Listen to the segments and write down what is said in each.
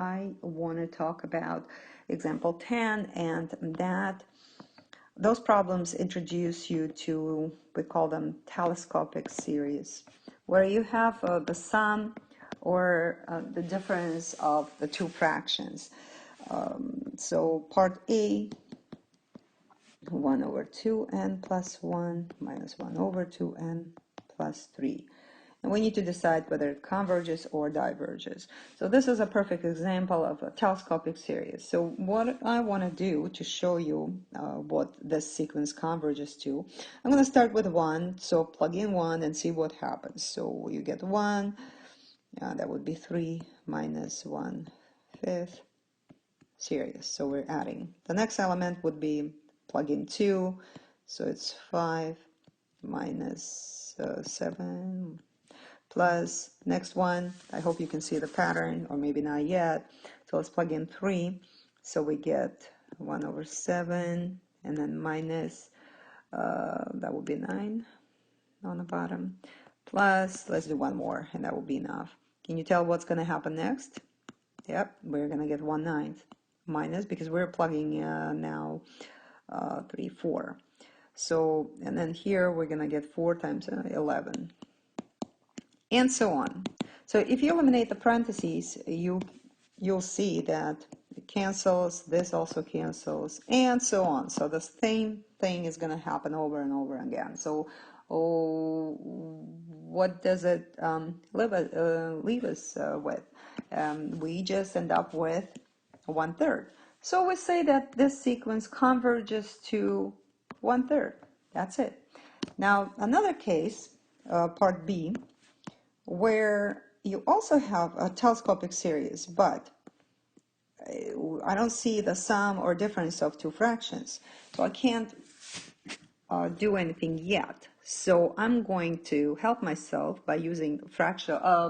I want to talk about example 10, and that those problems introduce you to, we call them telescopic series, where you have the sum or the difference of the two fractions. So part A, 1 over 2n plus 1 minus 1 over 2n plus 3. And we need to decide whether it converges or diverges. So this is a perfect example of a telescopic series. So what I want to do to show you what this sequence converges to, I'm going to start with 1. So plug in 1 and see what happens. So you get 1, that would be 3 minus 1/5 series. So we're adding. The next element would be plug in 2. So it's 5 minus 7 plus next one. I hope you can see the pattern, or maybe not yet. So let's plug in 3. So we get 1 over 7, and then minus, that will be 9 on the bottom, plus, let's do one more, and that will be enough. Can you tell what's going to happen next? Yep, we're going to get 1/9 minus, because we're plugging now 3, 4. So, and then here we're going to get 4 times 11. And so on. So if you eliminate the parentheses, you'll see that it cancels, this also cancels, and so on. So the same thing is going to happen over and over again. So what does it leave us with? We just end up with 1/3. So we say that this sequence converges to 1/3. That's it. Now another case, part B, where you also have a telescopic series, but I don't see the sum or difference of two fractions, so I can't do anything yet. So I'm going to help myself by using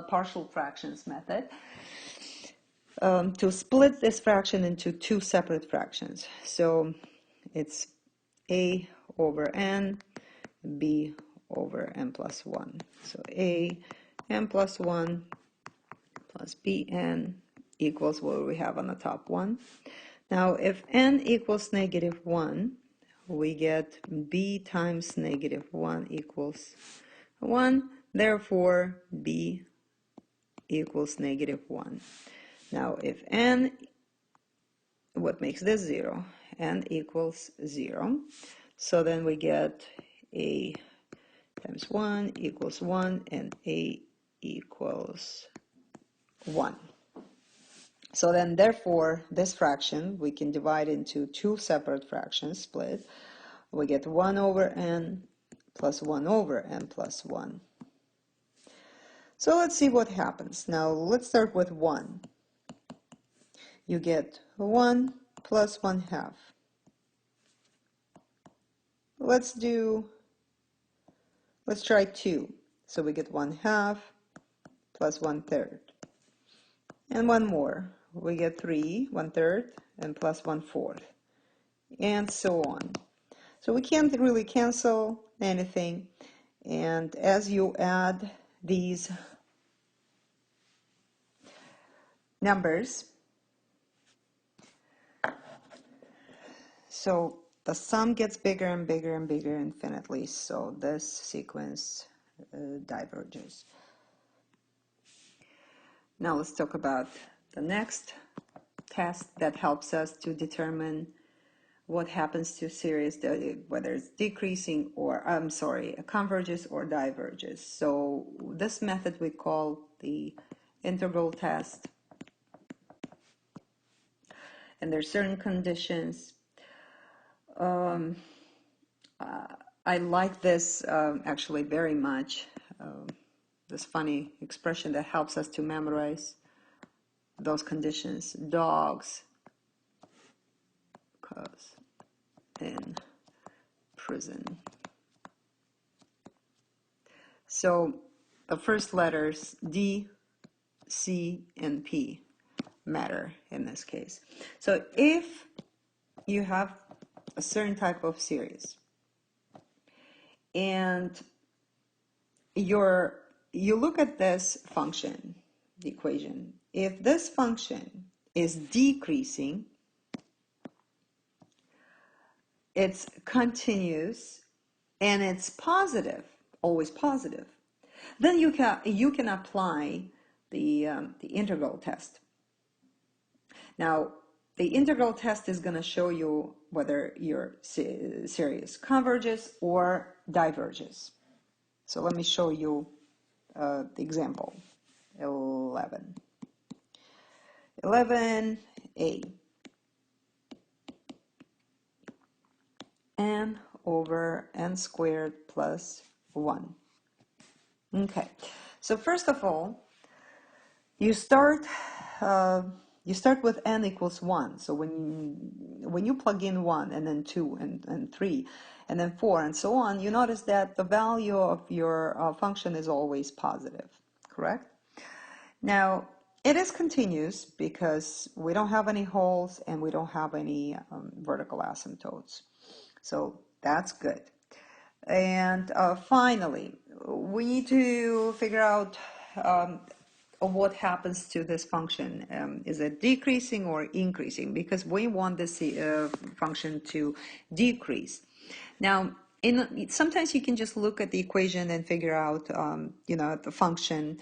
partial fractions method to split this fraction into two separate fractions. So it's a over n, b over n plus 1. So a n plus 1 plus bn equals what we have on the top one. Now if n equals -1, we get b times -1 equals 1. Therefore b equals -1. Now if n, what makes this 0? N equals 0. So then we get a times 1 equals 1, and a equals 1. So then, therefore, this fraction we can divide into two separate fractions, split. We get 1 over n plus 1 over n plus 1. So let's see what happens. Now let's start with 1. You get 1 plus 1/2. Let's try 2. So we get 1/2 plus 1/3. And one more. We get 3, 1/3, and plus 1/4. And so on. So we can't really cancel anything. And as you add these numbers, so the sum gets bigger and bigger and bigger infinitely. So this sequence diverges. Now let's talk about the next test that helps us to determine what happens to series, whether it's decreasing or, converges or diverges. So this method we call the integral test. And there's certain conditions. I like this actually very much. This funny expression that helps us to memorize those conditions. Dogs cause in prison. So the first letters D, C, and P matter in this case. So if you have a certain type of series and you look at this function, the equation, if this function is decreasing, it's continuous, and it's positive, always positive, then you can apply the integral test. Now, the integral test is going to show you whether your series converges or diverges. So let me show you the example. 11a, n over n squared plus 1. Okay, so first of all, you start with n equals 1. So when you plug in 1 and then 2 and 3 and then 4 and so on, you notice that the value of your function is always positive, correct? Now, it is continuous because we don't have any holes and we don't have any vertical asymptotes. So that's good. And finally, we need to figure out what happens to this function. Is it decreasing or increasing? Because we want this function to decrease. Now, sometimes you can just look at the equation and figure out, the function,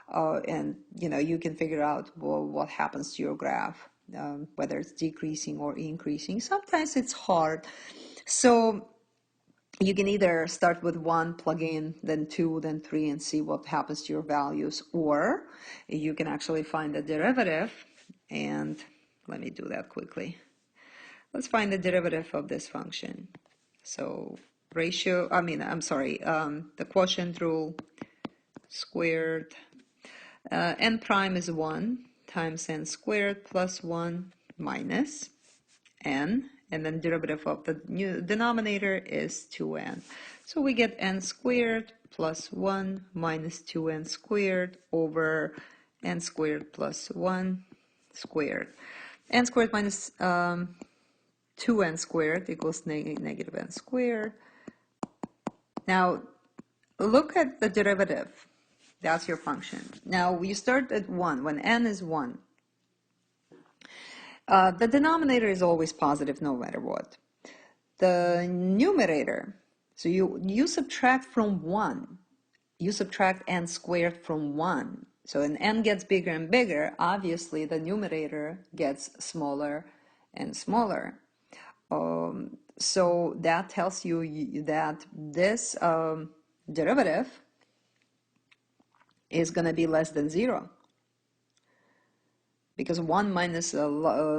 and you can figure out what happens to your graph, whether it's decreasing or increasing. Sometimes it's hard, so you can either start with 1, plug in, then 2, then 3, and see what happens to your values, or you can actually find the derivative, and let me do that quickly. Let's find the derivative of this function. So the quotient rule squared, n prime is 1 times n squared plus 1 minus n, and then derivative of the new denominator is 2n. So we get n squared plus 1 minus 2n squared over n squared plus 1 squared. N squared minus 2n squared equals negative n squared. Now, look at the derivative. That's your function. Now, you start at 1, when n is 1. The denominator is always positive no matter what. The numerator, so you subtract from 1. You subtract n squared from 1. So when n gets bigger and bigger, obviously the numerator gets smaller and smaller. So that tells you that this derivative is going to be less than 0. Because 1 minus a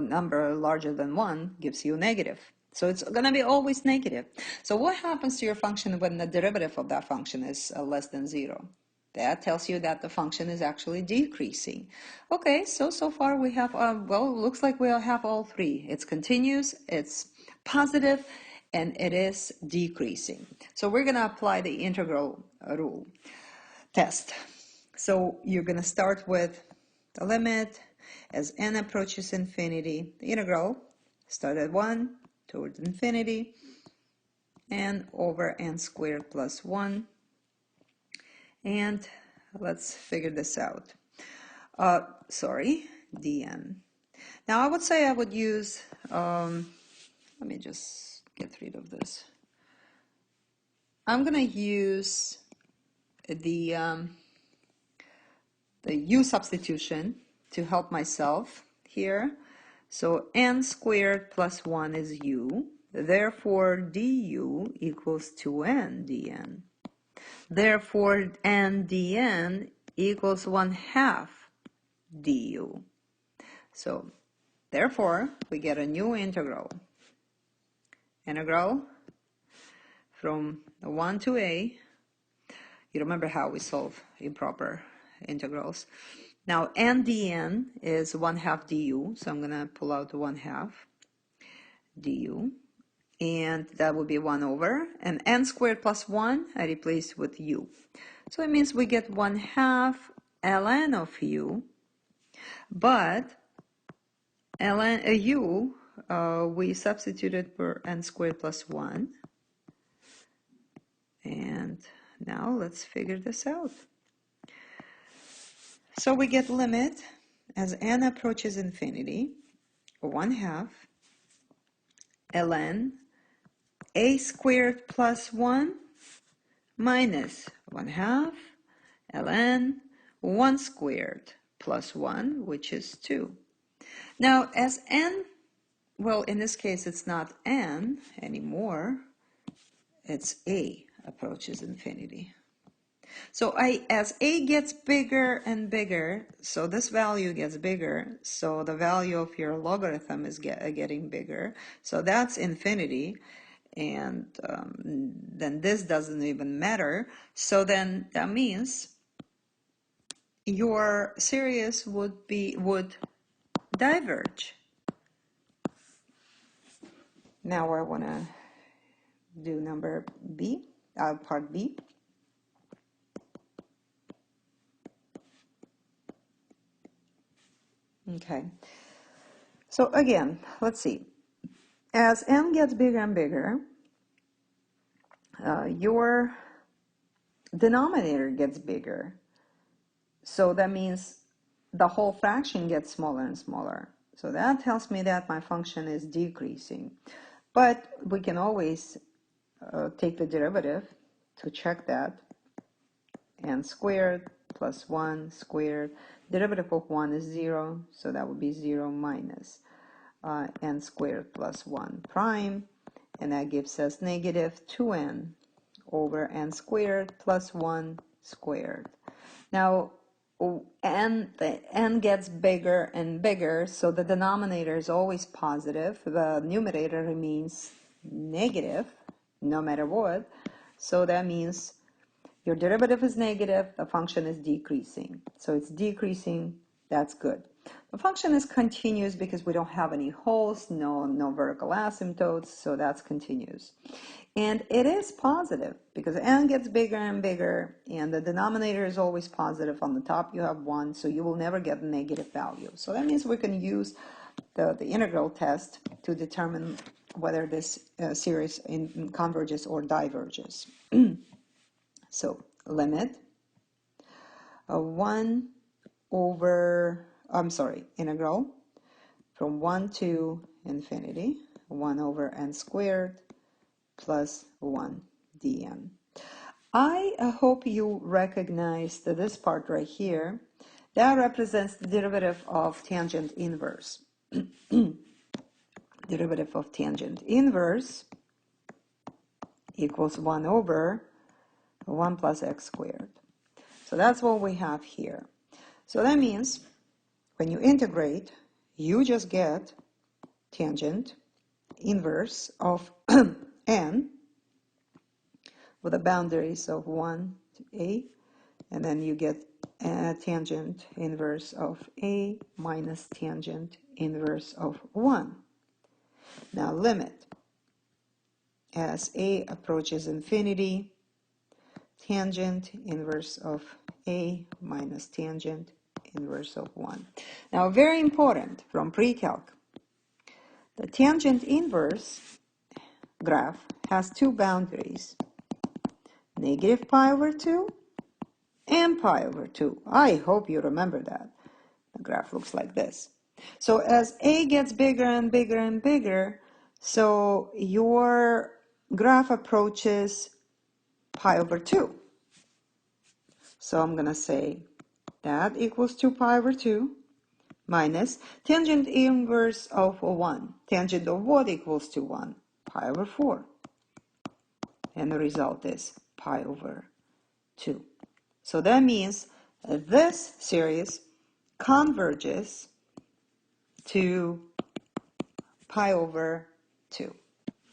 number larger than 1 gives you negative. So it's going to be always negative. So what happens to your function when the derivative of that function is less than 0? That tells you that the function is actually decreasing. Okay, so far we have, looks like we have all three. It's continuous, it's positive, and it is decreasing. So we're going to apply the integral rule test. So you're going to start with the limit as n approaches infinity. The integral start at 1 towards infinity, n over n squared plus 1. And let's figure this out. Dn. Now I would say I would use, let me just get rid of this. I'm going to use the u substitution to help myself here. So n squared plus 1 is u. Therefore, du equals 2n dn. Therefore, n dn equals 1/2 du. So, therefore, we get a new integral. Integral from 1 to a. You remember how we solve improper integrals. Now, n dn is 1/2 du, so I'm going to pull out the 1/2 du. And that would be 1 over. And n squared plus 1, I replace with u. So it means we get 1/2 ln of u. But ln u, we substituted for n squared plus 1. And now let's figure this out. So we get limit as n approaches infinity, 1/2 ln a squared plus 1 minus 1/2 ln 1 squared plus 1, which is 2. Now, as n, well, in this case, it's not n anymore. It's a approaches infinity. So as a gets bigger and bigger, so this value gets bigger, so the value of your logarithm is getting bigger. So that's infinity, and then this doesn't even matter. So then that means your series would diverge. Now I want to do number B, part B. Okay, so again, let's see. As n gets bigger and bigger, your denominator gets bigger. So that means the whole fraction gets smaller and smaller. So that tells me that my function is decreasing. But we can always take the derivative to check that. N squared plus 1 squared. Derivative of 1 is 0, so that would be 0 minus n squared plus 1 prime. And that gives us negative 2n over n squared plus 1 squared. Now, the n gets bigger and bigger, so the denominator is always positive. The numerator remains negative, no matter what. So that means your derivative is negative, the function is decreasing. So it's decreasing, that's good. The function is continuous because we don't have any holes, no vertical asymptotes, so that's continuous. And it is positive because n gets bigger and bigger, and the denominator is always positive. On the top you have 1, so you will never get a negative value. So that means we can use the integral test to determine whether this series converges or diverges. So limit 1 over, integral from 1 to infinity, 1 over n squared plus 1 dn. I hope you recognize that this part right here, that represents the derivative of tangent inverse. Derivative of tangent inverse equals 1 over 1 plus x squared. So that's what we have here. So that means when you integrate, you just get tangent inverse of n with the boundaries of 1 to a, and then you get a tangent inverse of a minus tangent inverse of 1. Now limit as a approaches infinity, tangent inverse of a minus tangent inverse of 1. Now, very important from pre-calc, the tangent inverse graph has two boundaries, negative pi over 2 and pi over 2. I hope you remember that. The graph looks like this. So as a gets bigger and bigger and bigger, so your graph approaches pi over 2. So I'm going to say that equals 2 pi over 2 minus tangent inverse of 1. Tangent of what equals to 1? Pi over 4. And the result is pi over 2. So that means this series converges to pi over 2.